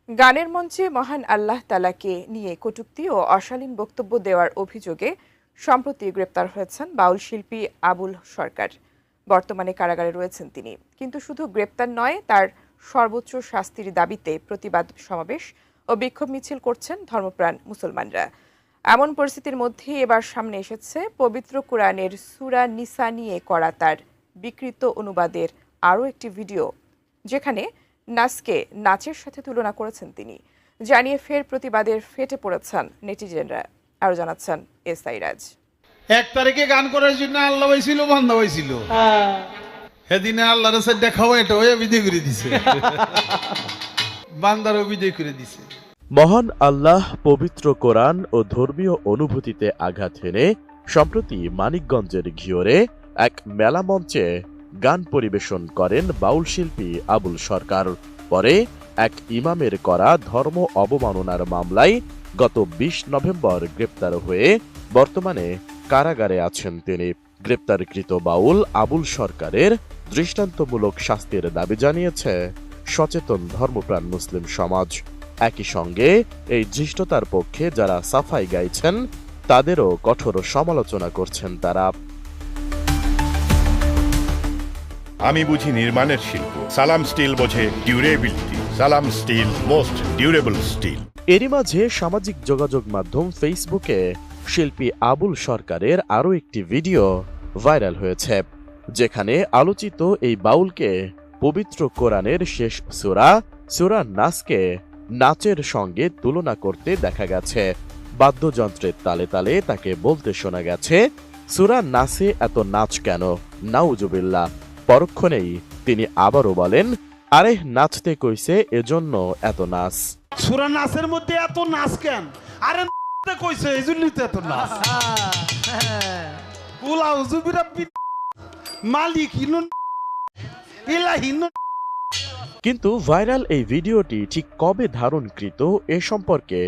গানের মঞ্চে মহান আল্লাহ তাআলাকে নিয়ে কটূক্তি ও অশালীন বক্তব্য দেওয়ার অভিযোগে সম্প্রতি গ্রেপ্তার হয়েছেন বাউল শিল্পী আবুল সরকার। বর্তমানে কারাগারে রয়েছেন তিনি। কিন্তু শুধু গ্রেপ্তার নয়, তার সর্বোচ্চ শাস্তির দাবিতে প্রতিবাদ সমাবেশ ও বিক্ষোভ মিছিল করছেন ধর্মপ্রাণ মুসলমানরা। এমন পরিস্থিতির মধ্যে এবার সামনে এসেছে পবিত্র কোরআনের সূরা নিসা নিয়ে করা তার বিকৃত অনুবাদের আরও একটি ভিডিও, যেখানে নাচকে নাচের সাথে তুলনা করেছেন তিনি। জানিয়ে ফের প্রতিবাদের ফেটে পড়েছেন নেটিজেনরা। আরো জানাচ্ছেন এসআই রাজ। 1 তারিখে গান করার জন্য আল্লাহ হয়েছিল, বন্ধ হয়েছিল। সেদিনে আল্লাহর সাথে দেখাও এটা হয়ে বিদায় করে দিছে, বান্দারও বিদায় করে দিছে। মহান আল্লাহ পবিত্র কোরআন ও ধর্মীয় অনুভূতিতে আঘাত হেনে সম্প্রতি মানিকগঞ্জের ঘিওরে এক মেলা মঞ্চে গান পরিবেশন করেন বাউল শিল্পী আবুল সরকার। পরে এক ইমামের করা ধর্ম অবমাননার মামলায় গত ২০ নভেম্বর গ্রেপ্তার হয়ে বর্তমানে কারাগারে আছেন তিনি। গ্রেপ্তারকৃত বাউল আবুল সরকারের দৃষ্টান্তমূলক শাস্তির দাবি জানিয়েছে সচেতন ধর্মপ্রাণ মুসলিম সমাজ। একই সঙ্গে এই ধৃষ্টতার পক্ষে যারা সাফাই গাইছেন তাদেরও কঠোর সমালোচনা করছেন তারা। আমি বুঝি নির্মাণের শিল্প, সালাম স্টিল বোঝে ডিউরেবিলিটি। সালাম স্টিল, মোস্ট ডিউরেবল স্টিল। এরই মাঝে সামাজিক যোগাযোগ মাধ্যম ফেসবুকে শিল্পী আবুল সরকারের আরও একটি ভিডিও ভাইরাল হয়েছে, যেখানে আলোচিত এই বাউলকে পবিত্র কোরআনের শেষ সূরা নাসকে নাচের সঙ্গে তুলনা করতে দেখা গেছে। বাদ্যযন্ত্রের তালে তালে তাকে বলতে শোনা গেছে, সূরা নাসে এত নাচ কেন, নাউজুবিল্লাহ। পরক্ষণেই তিনি আবারও বলেন, আরে নাচতে কইছে এজন্য এত নাচ। সূরা নাসের মধ্যে এত নাচ কেন? আরে কইছে এজন্যই তো এত নাচ। মালিক কিন্তু ভাইরাল এই ভিডিওটি ঠিক কবে ধারণকৃত এ সম্পর্কে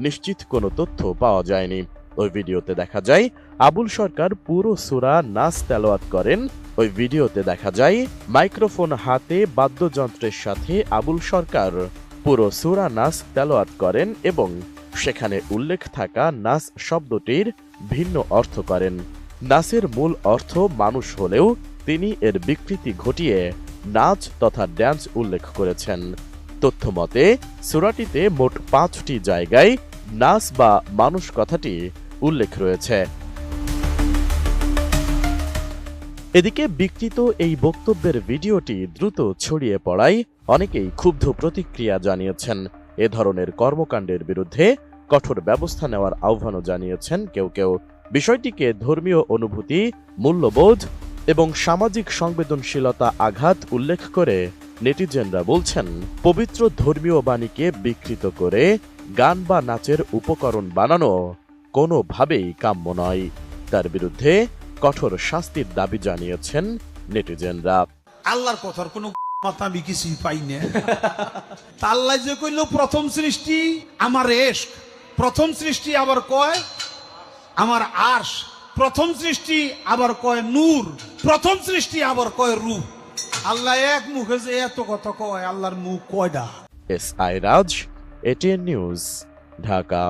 নিশ্চিত কোনো তথ্য পাওয়া যায়নি। ওই ভিডিওতে দেখা যায় আবুল সরকার পুরো সূরা নাস তেলাওয়াত করেন। ওই ভিডিওতে দেখা যায় মাইক্রোফোন হাতে বাদ্যযন্ত্রের সাথে আবুল সরকার পুরো সূরা নাস তেলাওয়াত করেন এবং সেখানে উল্লেখ থাকা নাস শব্দটির ভিন্ন অর্থ করেন। নাসের মূল অর্থ মানুষ হলেও তিনি এর বিকৃতি ঘটিয়ে নাচ তথা ড্যান্স উল্লেখ করেছেন। তথ্যমতে সূরাটিতে মোট 5টি জায়গায় নাচ বা মানুষ কথাটি উল্লেখ রয়েছে। এদিকে বিকৃত এই বক্তব্যের ভিডিওটি দ্রুত ছড়িয়ে পড়ায় অনেকেই ক্ষুব্ধ প্রতিক্রিয়া জানিয়েছেন। এ ধরনের কর্মকাণ্ডের বিরুদ্ধে কঠোর ব্যবস্থা নেওয়ার আহ্বানও জানিয়েছেন কেউ কেউ। বিষয়টিকে ধর্মীয় অনুভূতি, মূল্যবোধ এবং সামাজিক সংবেদনশীলতা আঘাত উল্লেখ করে নেটিজেনরা বলছেন, পবিত্র ধর্মীয় বাণীকে বিকৃত করে গান বা নাচের উপকরণ বানানো কোনোভাবেই কাম্য নয়। তার বিরুদ্ধে কঠোর শাস্তির দাবি জানিয়েছেন নেটিজেনরা। আল্লাহর কথার কোনো মাথা আমি কিছুই পাই না। আল্লাহ যে কইল প্রথম সৃষ্টি আমার ইশক, প্রথম সৃষ্টি আবার কয় আমার আরশ, প্রথম সৃষ্টি আবার কয় নূর, প্রথম সৃষ্টি আবার কয় রূহ। আল্লাহ এক মুখে যে এত কথা কয়, আল্লাহর মুখ কয়টা? এসআই রাজ, এটিএন নিউজ, ঢাকা।